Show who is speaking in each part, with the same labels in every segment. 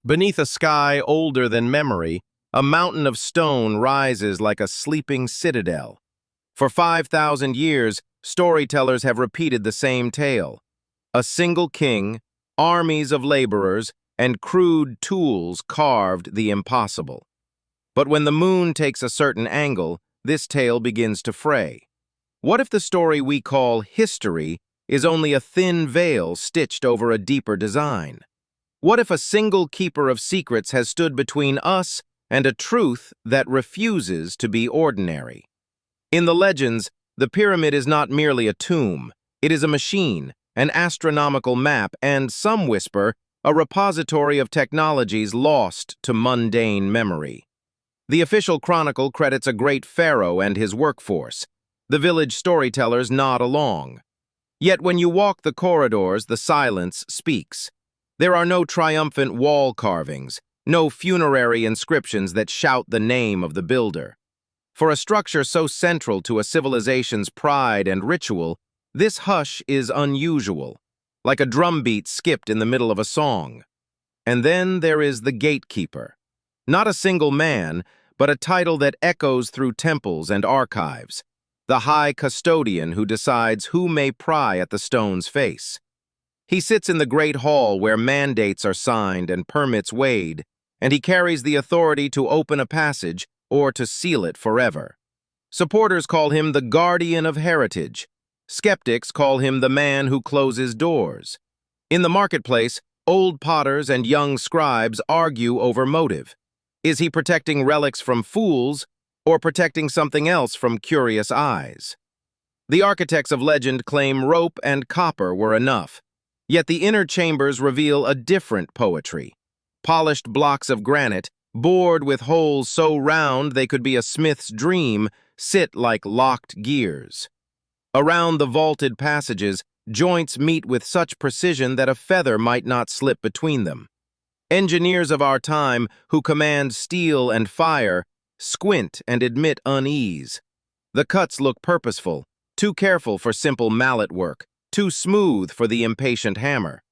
Speaker 1: Beneath a sky older than memory, a mountain of stone rises like a sleeping citadel. For 5,000 years, storytellers have repeated the same tale. A single king, armies of laborers, and crude tools carved the impossible. But when the moon takes a certain angle, this tale begins to fray. What if the story we call history is only a thin veil stitched over a deeper design? What if a single keeper of secrets has stood between us and a truth that refuses to be ordinary? In the legends, the pyramid is not merely a tomb. It is a machine, an astronomical map, and, some whisper, a repository of technologies lost to mundane memory. The official chronicle credits a great pharaoh and his workforce. The village storytellers nod along. Yet when you walk the corridors, the silence speaks. There are no triumphant wall carvings, no funerary inscriptions that shout the name of the builder. For a structure so central to a civilization's pride and ritual, this hush is unusual, like a drumbeat skipped in the middle of a song. And then there is the gatekeeper. Not a single man, but a title that echoes through temples and archives. The high custodian who decides who may pry at the stone's face. He sits in the great hall where mandates are signed and permits weighed, and he carries the authority to open a passage or to seal it forever. Supporters call him the guardian of heritage. Skeptics call him the man who closes doors. In the marketplace, old potters and young scribes argue over motive. Is he protecting relics from fools or protecting something else from curious eyes? The architects of legend claim rope and copper were enough. Yet the inner chambers reveal a different poetry. Polished blocks of granite, bored with holes so round they could be a smith's dream, sit like locked gears. Around the vaulted passages, joints meet with such precision that a feather might not slip between them. Engineers of our time, who command steel and fire, squint and admit unease. The cuts look purposeful, too careful for simple mallet work, too smooth for the impatient hammer.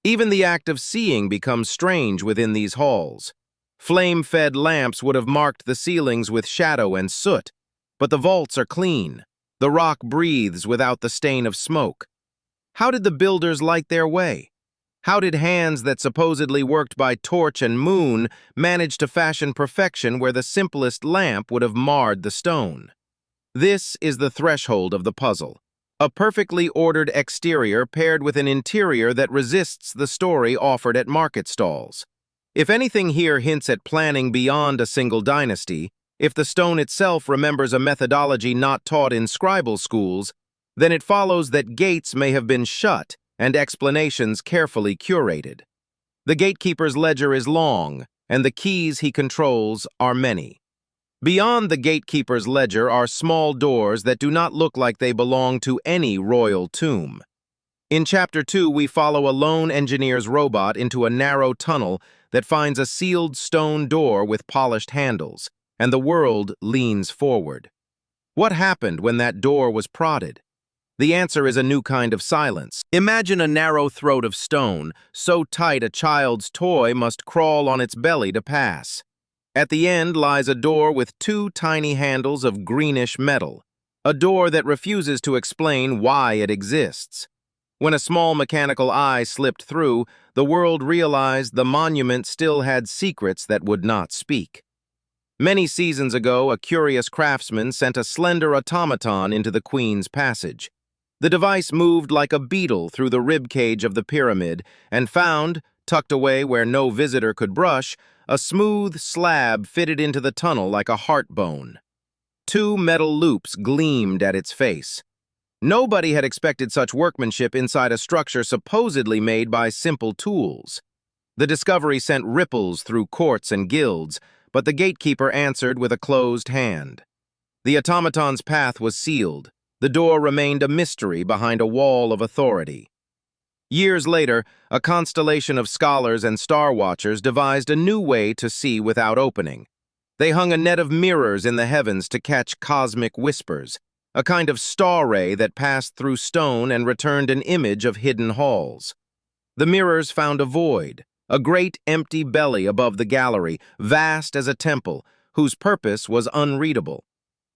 Speaker 1: Even the act of seeing becomes strange within these halls. Flame-fed lamps would have marked the ceilings with shadow and soot, but the vaults are clean. The rock breathes without the stain of smoke. How did the builders light their way? How did hands that supposedly worked by torch and moon manage to fashion perfection where the simplest lamp would have marred the stone? This is the threshold of the puzzle. A perfectly ordered exterior paired with an interior that resists the story offered at market stalls. If anything here hints at planning beyond a single dynasty, if the stone itself remembers a methodology not taught in scribal schools, then it follows that gates may have been shut and explanations carefully curated. The gatekeeper's ledger is long, and the keys he controls are many. Beyond the gatekeeper's ledger are small doors that do not look like they belong to any royal tomb. In Chapter 2, we follow a lone engineer's robot into a narrow tunnel that finds a sealed stone door with polished handles, and the world leans forward. What happened when that door was prodded? The answer is a new kind of silence. Imagine a narrow throat of stone, so tight a child's toy must crawl on its belly to pass. At the end lies a door with two tiny handles of greenish metal, a door that refuses to explain why it exists. When a small mechanical eye slipped through, the world realized the monument still had secrets that would not speak. Many seasons ago, a curious craftsman sent a slender automaton into the Queen's passage. The device moved like a beetle through the ribcage of the pyramid and found, tucked away where no visitor could brush, a smooth slab fitted into the tunnel like a heart bone. Two metal loops gleamed at its face. Nobody had expected such workmanship inside a structure supposedly made by simple tools. The discovery sent ripples through courts and guilds, but the gatekeeper answered with a closed hand. The automaton's path was sealed. The door remained a mystery behind a wall of authority. Years later, a constellation of scholars and star watchers devised a new way to see without opening. They hung a net of mirrors in the heavens to catch cosmic whispers, a kind of star ray that passed through stone and returned an image of hidden halls. The mirrors found a void, a great empty belly above the gallery, vast as a temple, whose purpose was unreadable.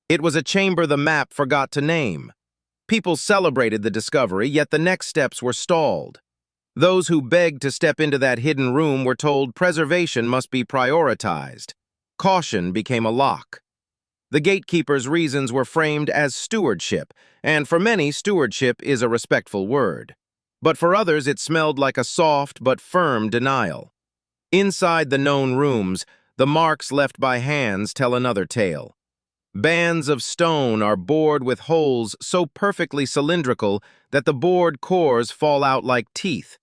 Speaker 1: It was a chamber the map forgot to name. People celebrated the discovery, yet the next steps were stalled. Those who begged to step into that hidden room were told preservation must be prioritized. Caution became a lock. The gatekeeper's reasons were framed as stewardship, and for many, stewardship is a respectful word. But for others, it smelled like a soft but firm denial. Inside the known rooms, the marks left by hands tell another tale. Bands of stone are bored with holes so perfectly cylindrical that the bored cores fall out like teeth.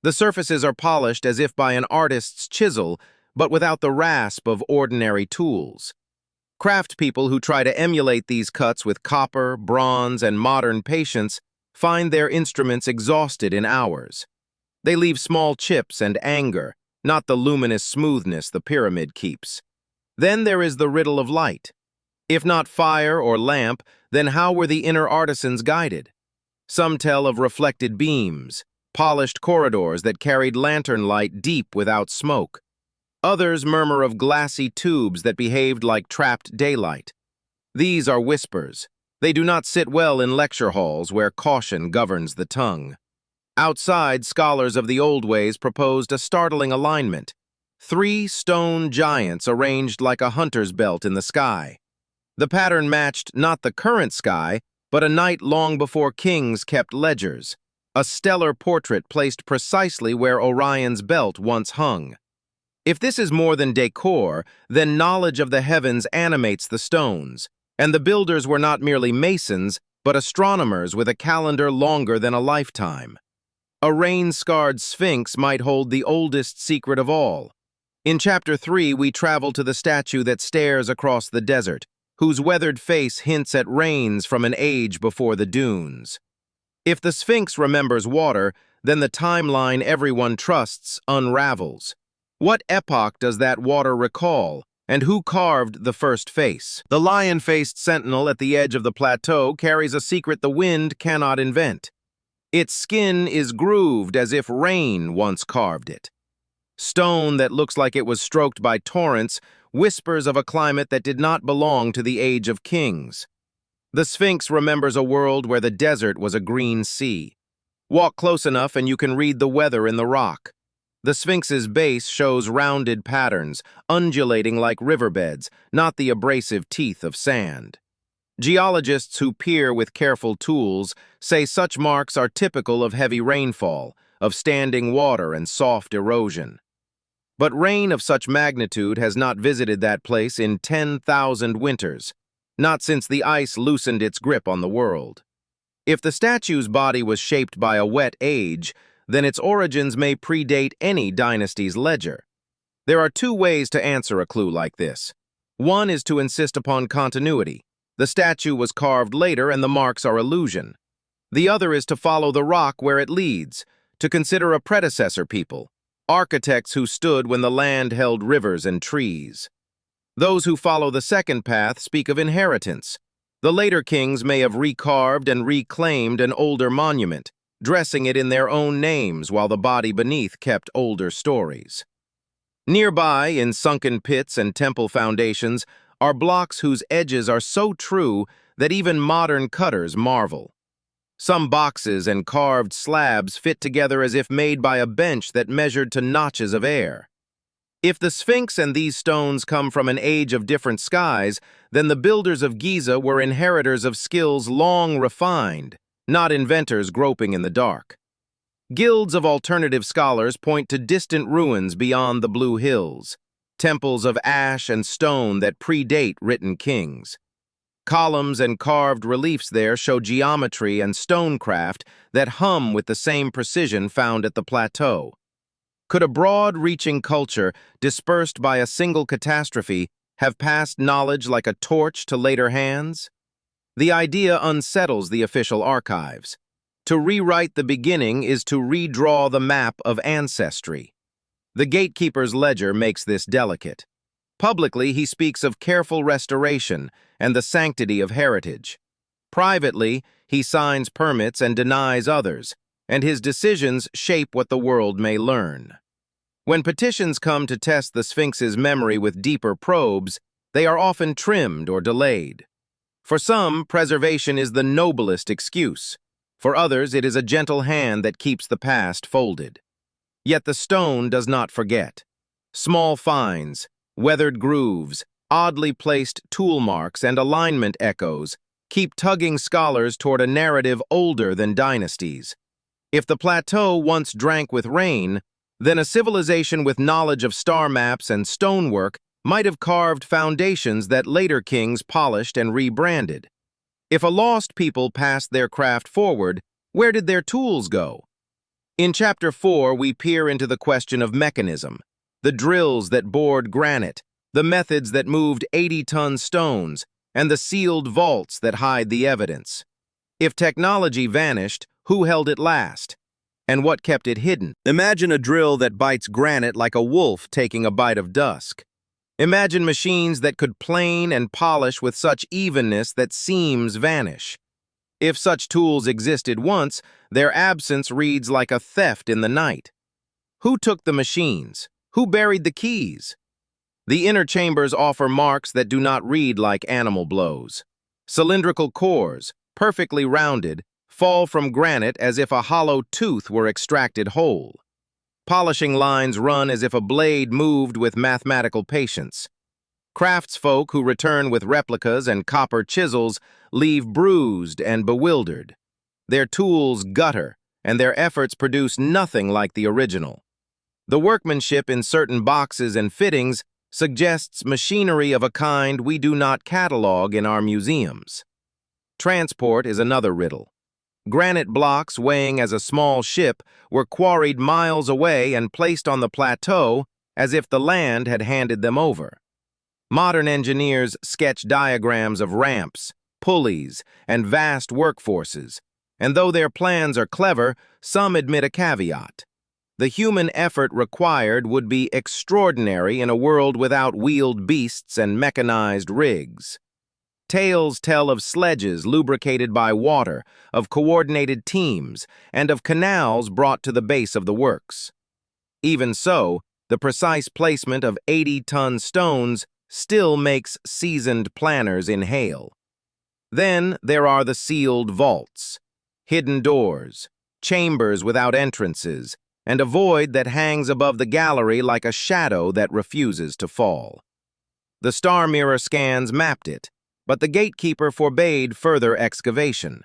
Speaker 1: The surfaces are polished as if by an artist's chisel, but without the rasp of ordinary tools. Craftspeople who try to emulate these cuts with copper, bronze, and modern patience find their instruments exhausted in hours. They leave small chips and anger, not the luminous smoothness the pyramid keeps. Then there is the riddle of light. If not fire or lamp, then how were the inner artisans guided? Some tell of reflected beams, polished corridors that carried lantern light deep without smoke. Others murmur of glassy tubes that behaved like trapped daylight. These are whispers. They do not sit well in lecture halls where caution governs the tongue. Outside, scholars of the old ways proposed a startling alignment. 3 stone giants arranged like a hunter's belt in the sky. The pattern matched not the current sky, but a night long before kings kept ledgers, a stellar portrait placed precisely where Orion's belt once hung. If this is more than decor, then knowledge of the heavens animates the stones, and the builders were not merely masons, but astronomers with a calendar longer than a lifetime. A rain-scarred Sphinx might hold the oldest secret of all. In Chapter 3, we travel to the statue that stares across the desert, whose weathered face hints at rains from an age before the dunes. If the Sphinx remembers water, then the timeline everyone trusts unravels. What epoch does that water recall, and who carved the first face? The lion-faced sentinel at the edge of the plateau carries a secret the wind cannot invent. Its skin is grooved as if rain once carved it. Stone that looks like it was stroked by torrents whispers of a climate that did not belong to the age of kings. The Sphinx remembers a world where the desert was a green sea. Walk close enough and you can read the weather in the rock. The Sphinx's base shows rounded patterns, undulating like riverbeds, not the abrasive teeth of sand. Geologists who peer with careful tools say such marks are typical of heavy rainfall, of standing water and soft erosion. But rain of such magnitude has not visited that place in 10,000 winters, not since the ice loosened its grip on the world. If the statue's body was shaped by a wet age, then its origins may predate any dynasty's ledger. There are 2 ways to answer a clue like this. One is to insist upon continuity. The statue was carved later and the marks are illusion. The other is to follow the rock where it leads, to consider a predecessor people, architects who stood when the land held rivers and trees. Those who follow the second path speak of inheritance. The later kings may have recarved and reclaimed an older monument, dressing it in their own names while the body beneath kept older stories. Nearby, in sunken pits and temple foundations, are blocks whose edges are so true that even modern cutters marvel. Some boxes and carved slabs fit together as if made by a bench that measured to notches of air. If the Sphinx and these stones come from an age of different skies, then the builders of Giza were inheritors of skills long refined, not inventors groping in the dark. Guilds of alternative scholars point to distant ruins beyond the Blue Hills, temples of ash and stone that predate written kings. Columns and carved reliefs there show geometry and stonecraft that hum with the same precision found at the plateau. Could a broad-reaching culture, dispersed by a single catastrophe, have passed knowledge like a torch to later hands? The idea unsettles the official archives. To rewrite the beginning is to redraw the map of ancestry. The gatekeeper's ledger makes this delicate. Publicly, he speaks of careful restoration and the sanctity of heritage. Privately, he signs permits and denies others, and his decisions shape what the world may learn. When petitions come to test the Sphinx's memory with deeper probes, they are often trimmed or delayed. For some, preservation is the noblest excuse. For others, it is a gentle hand that keeps the past folded. Yet the stone does not forget. Small finds, weathered grooves, oddly placed tool marks, and alignment echoes keep tugging scholars toward a narrative older than dynasties. If the plateau once drank with rain, then a civilization with knowledge of star maps and stonework might have carved foundations that later kings polished and rebranded. If a lost people passed their craft forward, where did their tools go? In Chapter 4, we peer into the question of mechanism, the drills that bored granite, the methods that moved 80-ton stones, and the sealed vaults that hide the evidence. If technology vanished, who held it last? And what kept it hidden? Imagine a drill that bites granite like a wolf taking a bite of dusk. Imagine machines that could plane and polish with such evenness that seams vanish. If such tools existed once, their absence reads like a theft in the night. Who took the machines? Who buried the keys? The inner chambers offer marks that do not read like animal blows. Cylindrical cores, perfectly rounded, fall from granite as if a hollow tooth were extracted whole. Polishing lines run as if a blade moved with mathematical patience. Craftsfolk who return with replicas and copper chisels leave bruised and bewildered. Their tools gutter, and their efforts produce nothing like the original. The workmanship in certain boxes and fittings suggests machinery of a kind we do not catalog in our museums. Transport is another riddle. Granite blocks weighing as a small ship were quarried miles away and placed on the plateau as if the land had handed them over. Modern engineers sketch diagrams of ramps, pulleys, and vast workforces, and though their plans are clever, some admit a caveat. The human effort required would be extraordinary in a world without wheeled beasts and mechanized rigs. Tales tell of sledges lubricated by water, of coordinated teams, and of canals brought to the base of the works. Even so, the precise placement of 80-ton stones still makes seasoned planners inhale. Then there are the sealed vaults, hidden doors, chambers without entrances, and a void that hangs above the gallery like a shadow that refuses to fall. The star mirror scans mapped it, but the gatekeeper forbade further excavation.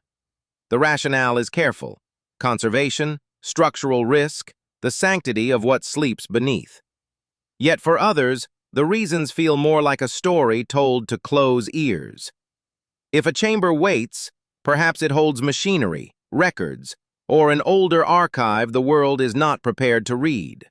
Speaker 1: The rationale is careful: conservation, structural risk, the sanctity of what sleeps beneath. Yet for others, the reasons feel more like a story told to close ears. If a chamber waits, perhaps it holds machinery, records, or an older archive the world is not prepared to read.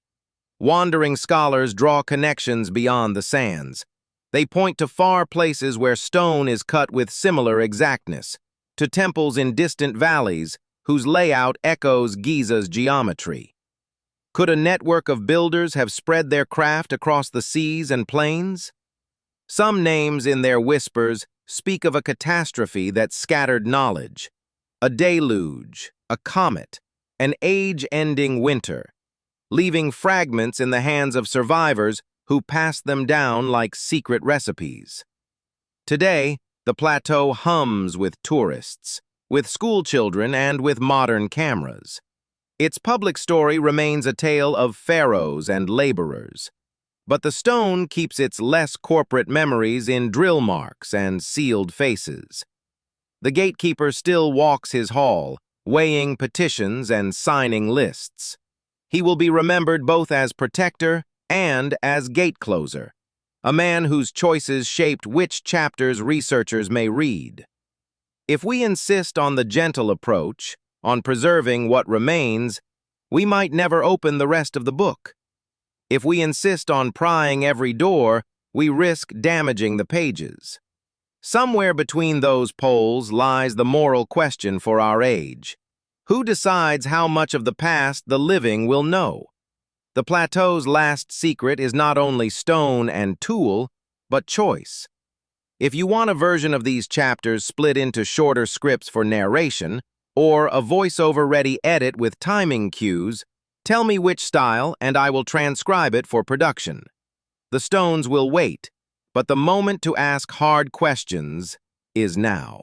Speaker 1: Wandering scholars draw connections beyond the sands. They point to far places where stone is cut with similar exactness, to temples in distant valleys whose layout echoes Giza's geometry. Could a network of builders have spread their craft across the seas and plains? Some names in their whispers speak of a catastrophe that scattered knowledge, a deluge, a comet, an age-ending winter, leaving fragments in the hands of survivors who passed them down like secret recipes. Today, the plateau hums with tourists, with schoolchildren, and with modern cameras. Its public story remains a tale of pharaohs and laborers, but the stone keeps its less corporate memories in drill marks and sealed faces. The gatekeeper still walks his hall, weighing petitions and signing lists. He will be remembered both as protector and as gate closer, a man whose choices shaped which chapters researchers may read. If we insist on the gentle approach, on preserving what remains, we might never open the rest of the book. If we insist on prying every door, we risk damaging the pages. Somewhere between those poles lies the moral question for our age. Who decides how much of the past the living will know? The plateau's last secret is not only stone and tool, but choice. If you want a version of these chapters split into shorter scripts for narration, or a voiceover-ready edit with timing cues, Tell me which style, and I will transcribe it for production. The stones will wait, but the moment to ask hard questions is now.